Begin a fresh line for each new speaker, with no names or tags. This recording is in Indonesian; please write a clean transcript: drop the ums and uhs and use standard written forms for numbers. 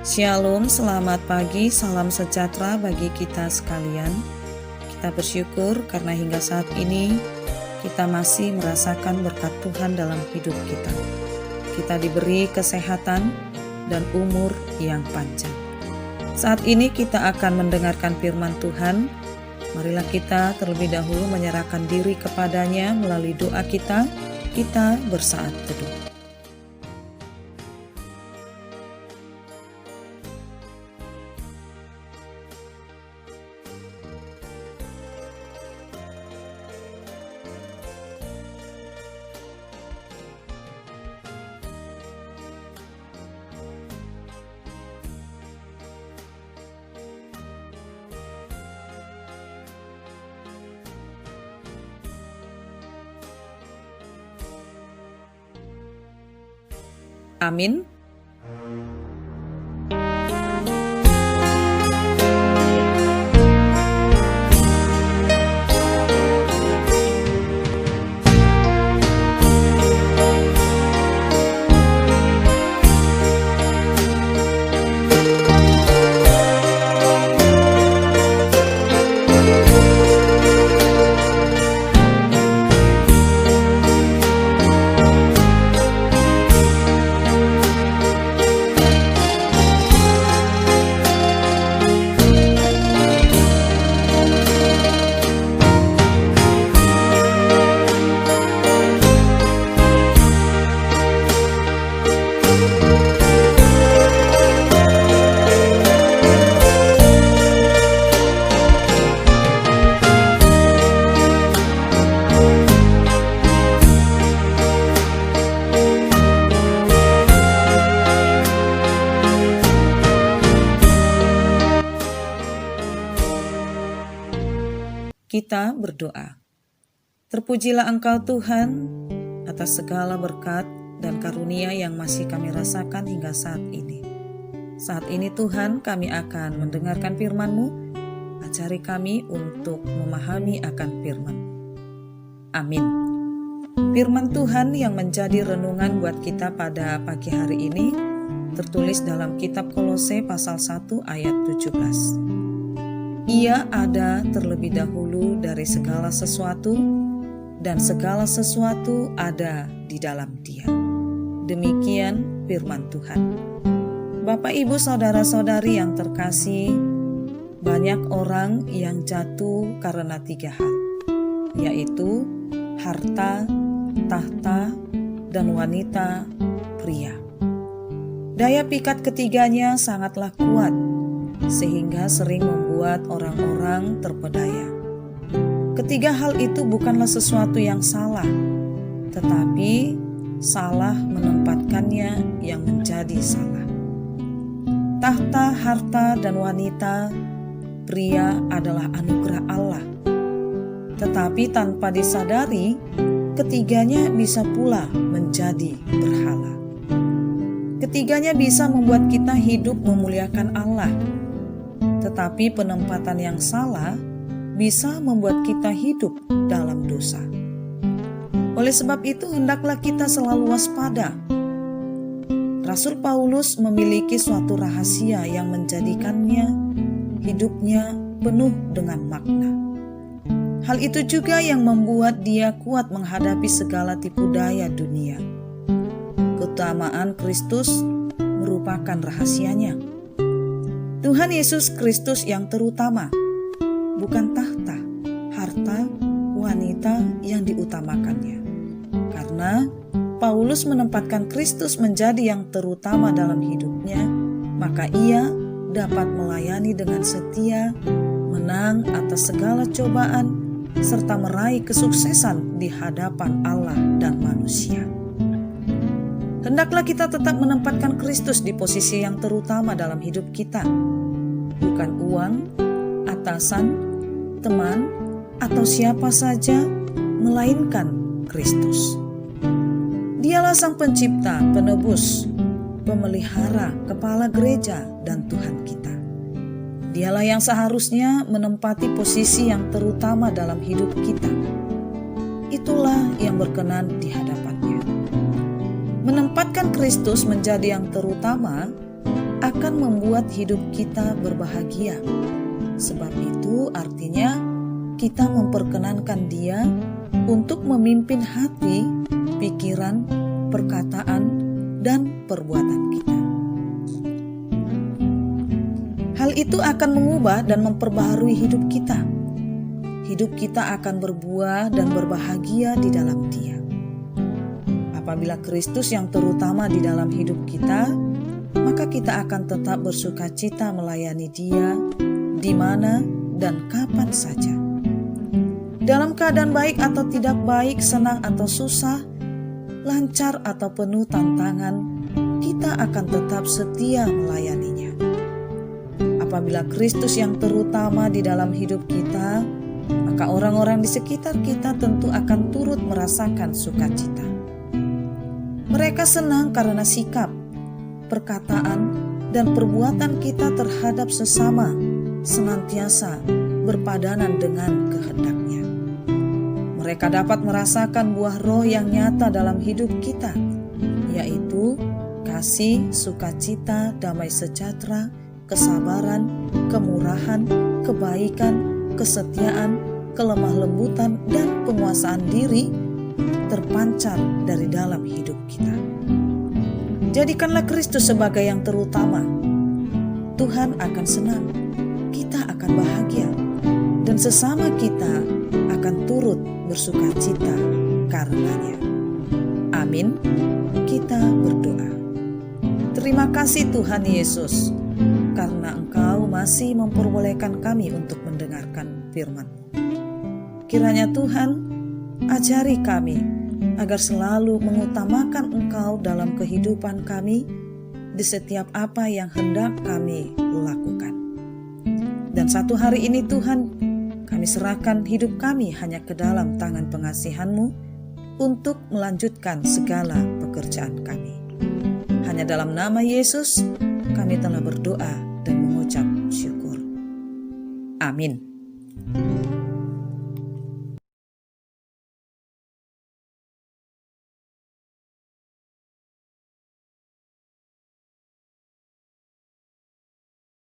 Shalom, selamat pagi, salam sejahtera bagi kita sekalian. Kita bersyukur karena hingga saat ini kita masih merasakan berkat Tuhan dalam hidup kita. Kita diberi kesehatan dan umur yang panjang. Saat ini kita akan mendengarkan firman Tuhan. Marilah kita terlebih dahulu menyerahkan diri kepadanya melalui doa kita bersaat teduh. Amin. Kita berdoa. Terpujilah Engkau Tuhan atas segala berkat dan karunia yang masih kami rasakan hingga saat ini. Saat ini Tuhan, kami akan mendengarkan firman-Mu. Ajari kami untuk memahami akan firman. Amin. Firman Tuhan yang menjadi renungan buat kita pada pagi hari ini tertulis dalam kitab Kolose pasal 1 ayat 17. Ia ada terlebih dahulu dari segala sesuatu, dan segala sesuatu ada di dalam Dia. Demikian firman Tuhan. Bapak, Ibu, saudara-saudari yang terkasih, banyak orang yang jatuh karena 3 hal, yaitu harta, tahta, dan wanita pria. Daya pikat ketiganya sangatlah kuat, sehingga sering membuat orang-orang terpedaya. Ketiga hal itu bukanlah sesuatu yang salah, tetapi salah menempatkannya yang menjadi salah. Tahta, harta, dan wanita pria adalah anugerah Allah. Tetapi tanpa disadari, ketiganya bisa pula menjadi berhala. Ketiganya bisa membuat kita hidup memuliakan Allah, tetapi penempatan yang salah bisa membuat kita hidup dalam dosa. Oleh sebab itu, hendaklah kita selalu waspada. Rasul Paulus memiliki suatu rahasia yang menjadikannya hidupnya penuh dengan makna. Hal itu juga yang membuat dia kuat menghadapi segala tipu daya dunia. Keutamaan Kristus merupakan rahasianya. Tuhan Yesus Kristus yang terutama, bukan tahta, harta, wanita yang diutamakannya. Karena Paulus menempatkan Kristus menjadi yang terutama dalam hidupnya, maka ia dapat melayani dengan setia, menang atas segala cobaan, serta meraih kesuksesan di hadapan Allah dan manusia. Hendaklah kita tetap menempatkan Kristus di posisi yang terutama dalam hidup kita. Bukan uang, atasan, teman, atau siapa saja, melainkan Kristus. Dialah Sang Pencipta, Penebus, Pemelihara, Kepala Gereja, dan Tuhan kita. Dialah yang seharusnya menempati posisi yang terutama dalam hidup kita. Itulah yang berkenan di hadapannya. Menempatkan Kristus menjadi yang terutama akan membuat hidup kita berbahagia. Sebab itu artinya kita memperkenankan Dia untuk memimpin hati, pikiran, perkataan, dan perbuatan kita. Hal itu akan mengubah dan memperbaharui hidup kita. Hidup kita akan berbuah dan berbahagia di dalam Dia. Apabila Kristus yang terutama di dalam hidup kita, maka kita akan tetap bersukacita melayani Dia di mana dan kapan saja. Dalam keadaan baik atau tidak baik, senang atau susah, lancar atau penuh tantangan, kita akan tetap setia melayaninya. Apabila Kristus yang terutama di dalam hidup kita, maka orang-orang di sekitar kita tentu akan turut merasakan sukacita. Mereka senang karena sikap, perkataan, dan perbuatan kita terhadap sesama senantiasa berpadanan dengan kehendak-Nya. Mereka dapat merasakan buah roh yang nyata dalam hidup kita, yaitu kasih, sukacita, damai sejahtera, kesabaran, kemurahan, kebaikan, kesetiaan, kelemah lembutan, dan penguasaan diri terpancar dari dalam hidup kita. Jadikanlah Kristus sebagai yang terutama. Tuhan akan senang, kita akan bahagia, dan sesama kita akan turut bersukacita karenanya. Amin. Kita berdoa. Terima kasih Tuhan Yesus, karena Engkau masih memperbolehkan kami untuk mendengarkan firman-Mu. Kiranya Tuhan ajari kami agar selalu mengutamakan Engkau dalam kehidupan kami di setiap apa yang hendak kami lakukan. Dan satu hari ini Tuhan, kami serahkan hidup kami hanya ke dalam tangan pengasihan-Mu untuk melanjutkan segala pekerjaan kami. Hanya dalam nama Yesus kami telah berdoa dan mengucap syukur. Amin.